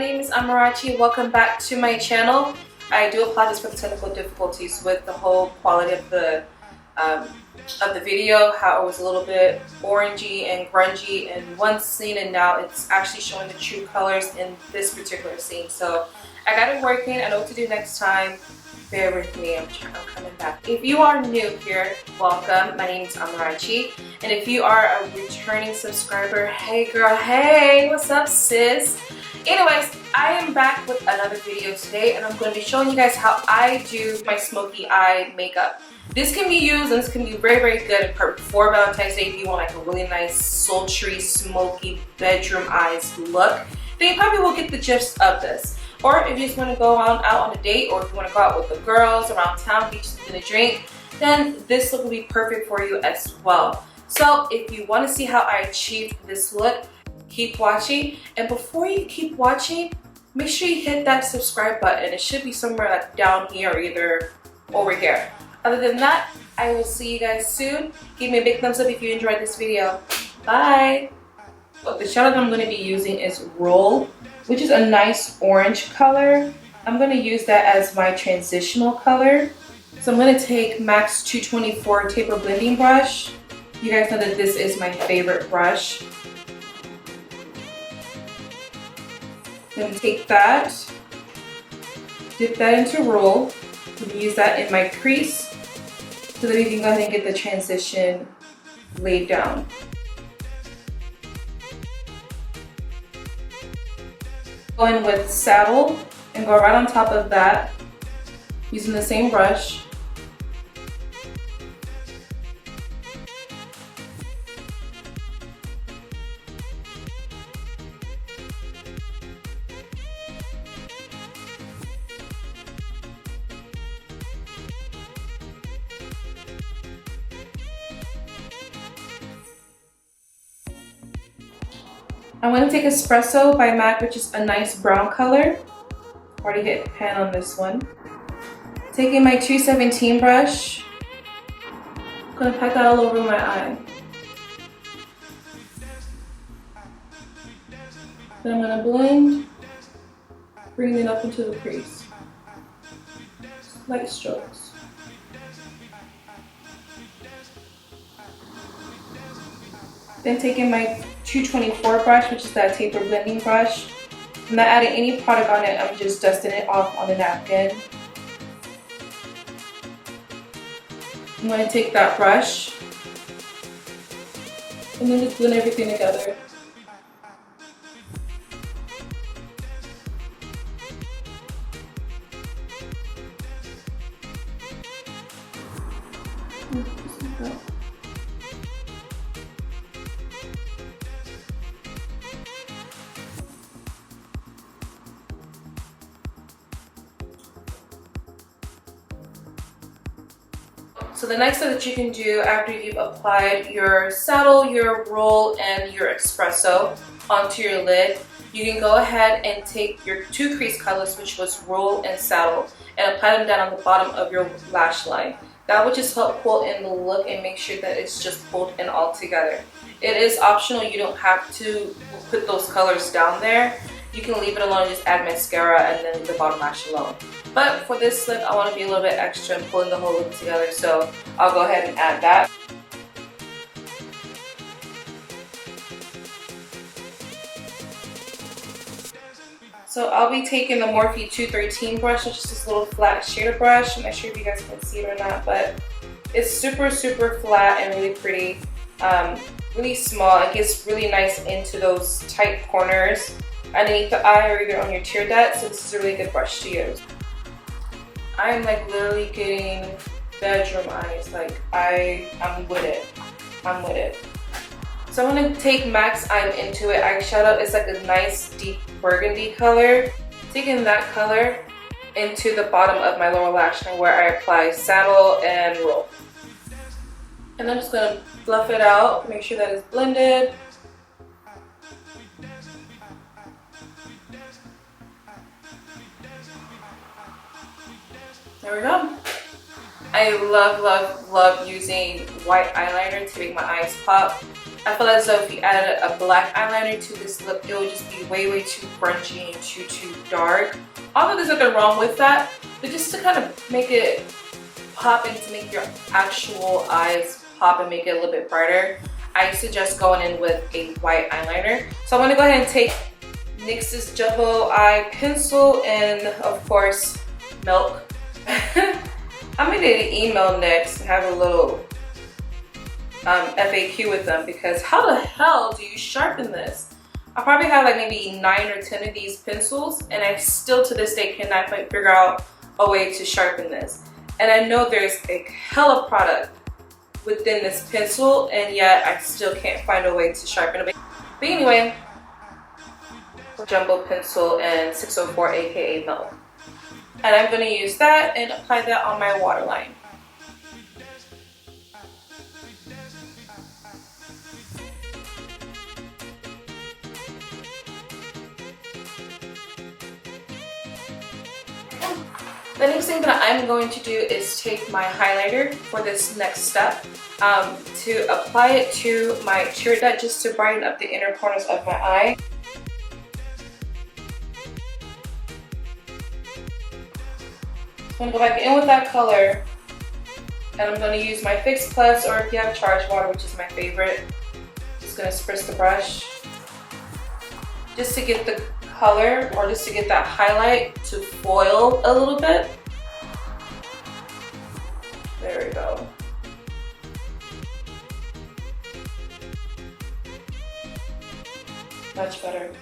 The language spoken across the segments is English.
name is Amarachi. Welcome back to my channel. I do apologize for the technical difficulties with the whole quality of the video, how it was a little bit orangey and grungy in one scene, and now it's actually showing the true colors in this particular scene. So I got it working. I know what to do next time. Bear with me, I'm coming back. If you are new here, welcome. My name is Amarachi. And if you are a returning subscriber, hey girl, hey, what's up sis? Anyways, I am back with another video today, and I'm going to be showing you guys how I do my smoky eye makeup. This can be used, and this can be very, very good and perfect for Valentine's Day if you want like a really nice, sultry, smoky bedroom eyes look. Then you probably will get the gist of this. Or if you just want to go out on a date, or if you want to go out with the girls around town, get something to drink, then this look will be perfect for you as well. So if you want to see how I achieved this look, keep watching. And before you keep watching, make sure you hit that subscribe button. It should be somewhere like down here or either over here. Other than that, I will see you guys soon. Give me a big thumbs up if you enjoyed this video. Bye! The shadow that I'm going to be using is Roll, which is a nice orange color. I'm going to use that as my transitional color. So I'm going to take MAC's 224 taper blending brush. You guys know that this is my favorite brush. I'm going to take that, dip that into Roll. I'm going to use that in my crease so that we can go ahead and get the transition laid down. Go in with Saddle and go right on top of that using the same brush. I'm going to take Espresso by MAC, which is a nice brown color. Already hit pan on this one. Taking my 217 brush, I'm going to pat that all over my eye. Then I'm going to blend, bring it up into the crease. Light strokes. Then taking my 224 brush, which is that taper blending brush. I'm not adding any product on it, I'm just dusting it off on the napkin. I'm going to take that brush and then just blend everything together. So the next step that you can do after you've applied your saddle, your roll, and your espresso onto your lid, you can go ahead and take your two crease colors, which was roll and saddle, and apply them down on the bottom of your lash line. That will just help pull in the look and make sure that it's just pulled in all together. It is optional, you don't have to put those colors down there. You can leave it alone and just add mascara and then the bottom lash alone. But for this look, I want to be a little bit extra and pulling the whole look together, so I'll go ahead and add that. So I'll be taking the Morphe 213 brush, which is this little flat shader brush. I'm not sure if you guys can see it or not, but it's super, super flat and really pretty. Really small. It gets really nice into those tight corners underneath the eye or either on your tear duct, so this is a really good brush to use. I am like literally getting bedroom eyes, like I'm with it. I'm with it. So I'm going to take MAC's I'm Into It eyeshadow. It's like a nice deep burgundy color. Taking that color into the bottom of my lower lash line where I apply saddle and roll. And I'm just going to fluff it out, make sure that it's blended. There we go. I love, love, love using white eyeliner to make my eyes pop. I feel as though if you added a black eyeliner to this look, it would just be way too grungy and too dark. Although there's nothing wrong with that, but just to kind of make it pop and to make your actual eyes pop and make it a little bit brighter, I suggest going in with a white eyeliner. So I'm going to go ahead and take NYX's Jumbo Eye Pencil and, of course, Milk. I'm going to need an email next and have a little FAQ with them, because how the hell do you sharpen this? I probably have like maybe 9 or 10 of these pencils, and I still to this day cannot figure out a way to sharpen this. And I know there's a hella product within this pencil, and yet I still can't find a way to sharpen it. But anyway, Jumbo Pencil and 604 aka Milk. And I'm going to use that and apply that on my waterline. The next thing that I'm going to do is take my highlighter for this next step to apply it to my tear duct just to brighten up the inner corners of my eye. I'm going to go back in with that color, and I'm going to use my Fix Plus, or if you have Charged Water, which is my favorite, just going to spritz the brush just to get the color, or just to get that highlight to foil a little bit. There we go. Much better.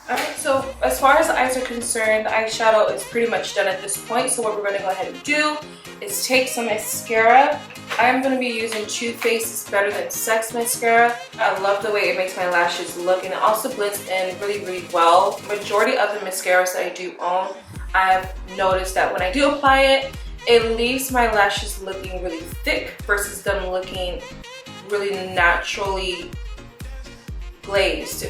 Alright, so as far as the eyes are concerned, the eyeshadow is pretty much done at this point. So what we're going to go ahead and do is take some mascara. I'm going to be using Too Faced's Better Than Sex mascara. I love the way it makes my lashes look, and it also blends in really well. Majority of the mascaras that I do own, I have noticed that when I do apply it, it leaves my lashes looking really thick versus them looking really naturally glazed,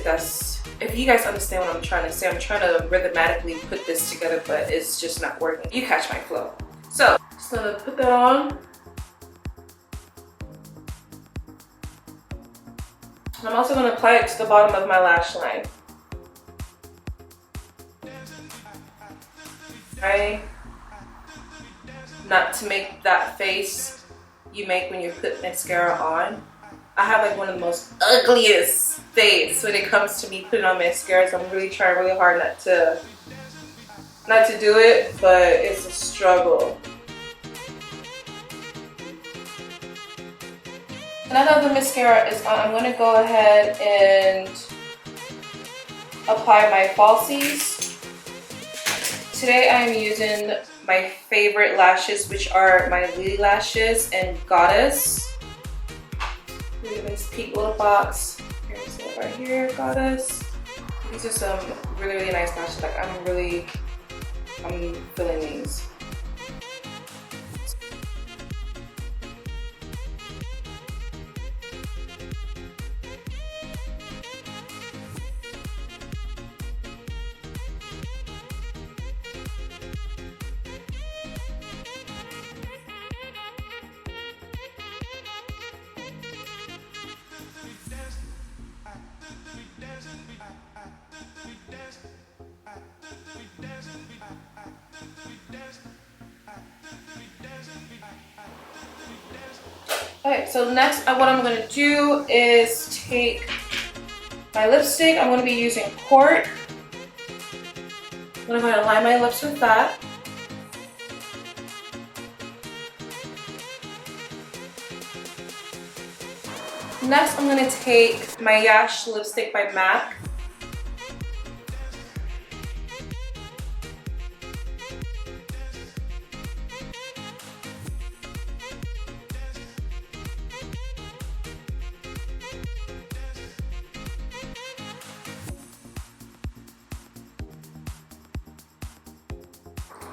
if you guys understand what I'm trying to say. I'm trying to rhythmatically put this together, but it's just not working. You catch my flow. So, just gonna put that on. I'm also gonna apply it to the bottom of my lash line. Right? Not to make that face you make when you put mascara on. I have like one of the most ugliest face when it comes to me putting on mascara, so I'm really trying really hard not to do it, but it's a struggle. Now that the mascara is on, I'm going to go ahead and apply my falsies. Today I am using my favorite lashes, which are my Lily lashes and Goddess. Look at this pink little box. Here's it right here, Goddess. These are some really nice lashes. Like I'm feeling these. Okay, so next what I'm going to do is take my lipstick. I'm going to be using Cork. I'm going to go ahead and line my lips with that. Next, I'm going to take my Yash Lipstick by MAC.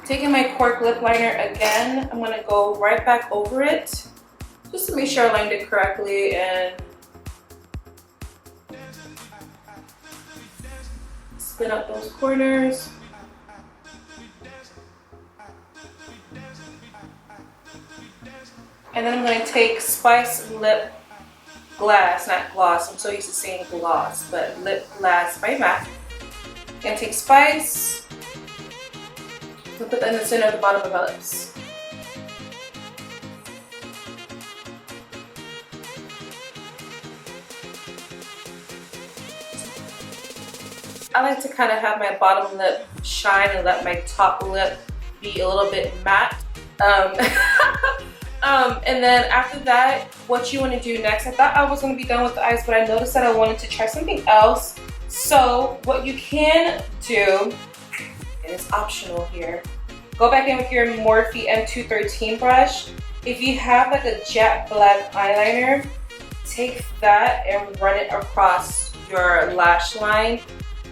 Taking my Cork Lip Liner again, I'm going to go right back over it just to make sure I lined it correctly and spin out those corners. And then I'm going to take Spice Lip Glass, not gloss. I'm so used to saying gloss, but Lip Glass by MAC. I'm going to take Spice and put that in the center of the bottom of my lips. I like to kind of have my bottom lip shine and let my top lip be a little bit matte. And then after that, what you want to do next, I thought I was going to be done with the eyes, but I noticed that I wanted to try something else. So what you can do, and it's optional here, go back in with your Morphe M213 brush. If you have like a jet black eyeliner, take that and run it across your lash line.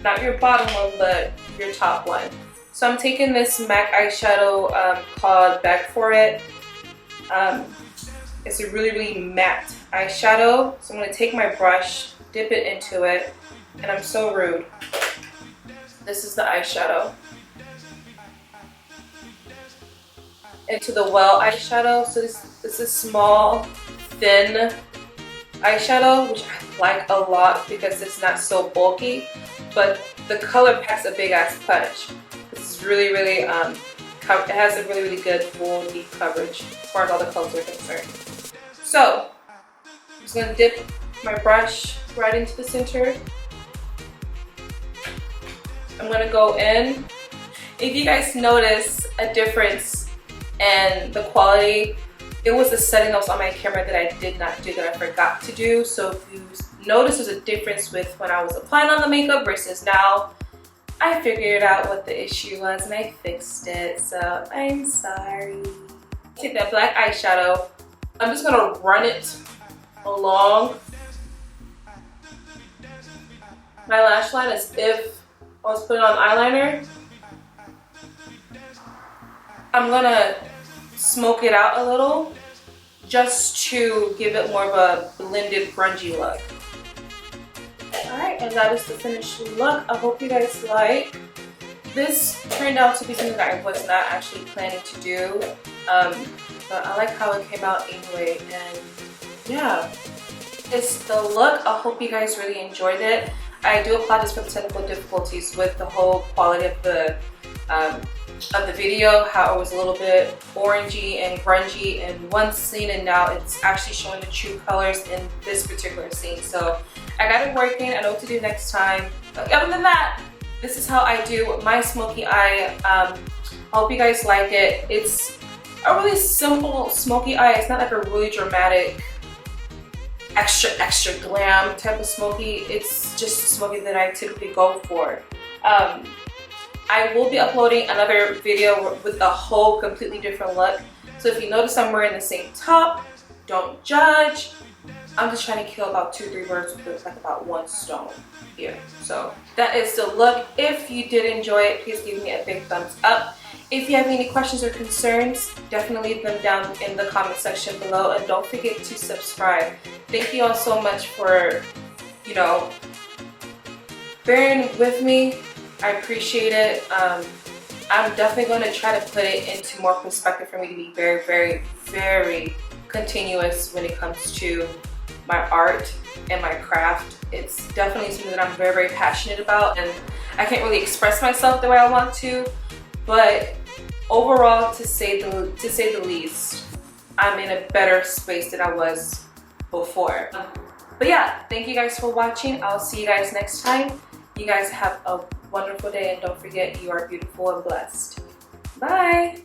Not your bottom one, but your top one. So I'm taking this MAC eyeshadow called Beg For It. It's a really, really matte eyeshadow. So I'm going to take my brush, dip it into it, and I'm so rude. This is the eyeshadow. Into the Well eyeshadow. So this is small, thin eyeshadow, which I like a lot because it's not so bulky, but the color packs a big ass punch. This is really, really, it has a really, really good full deep coverage as far as all the colors are concerned. So, I'm just going to dip my brush right into the center. I'm going to go in. If you guys notice a difference in the quality, it was a setting that was on my camera that I did not do, that I forgot to do. So if you notice there's a difference with when I was applying on the makeup versus now, I figured out what the issue was and I fixed it, so I'm sorry. Take that black eyeshadow. I'm just gonna run it along my lash line as if I was putting on eyeliner. I'm gonna smoke it out a little just to give it more of a blended grungy look. Alright, and that is the finished look. I hope you guys like. This turned out to be something that I was not actually planning to do, but I like how it came out anyway, and yeah, it's the look. I hope you guys really enjoyed it. I do apologize for the technical difficulties with the whole quality of the video, how it was a little bit orangey and grungy in one scene, and now it's actually showing the true colors in this particular scene. So I got it working. I know what to do next time. But other than that, this is how I do my smoky eye. I hope you guys like it. It's a really simple smoky eye. It's not like a really dramatic, extra glam type of smoky. It's just a smoky that I typically go for. I will be uploading another video with a whole completely different look. So if you notice I'm wearing the same top, don't judge. I'm just trying to kill about 2-3 birds with like about one stone here. So that is the look. If you did enjoy it, please give me a big thumbs up. If you have any questions or concerns, definitely leave them down in the comment section below, and don't forget to subscribe. Thank you all so much for, you know, bearing with me. I appreciate it. I'm definitely going to try to put it into more perspective for me to be very, very, very continuous when it comes to my art and my craft. It's definitely something that I'm very, very passionate about, and I can't really express myself the way I want to, but overall, to say the least, I'm in a better space than I was before. But yeah, thank you guys for watching. I'll see you guys next time. You guys have a wonderful day, and don't forget, you are beautiful and blessed. Bye!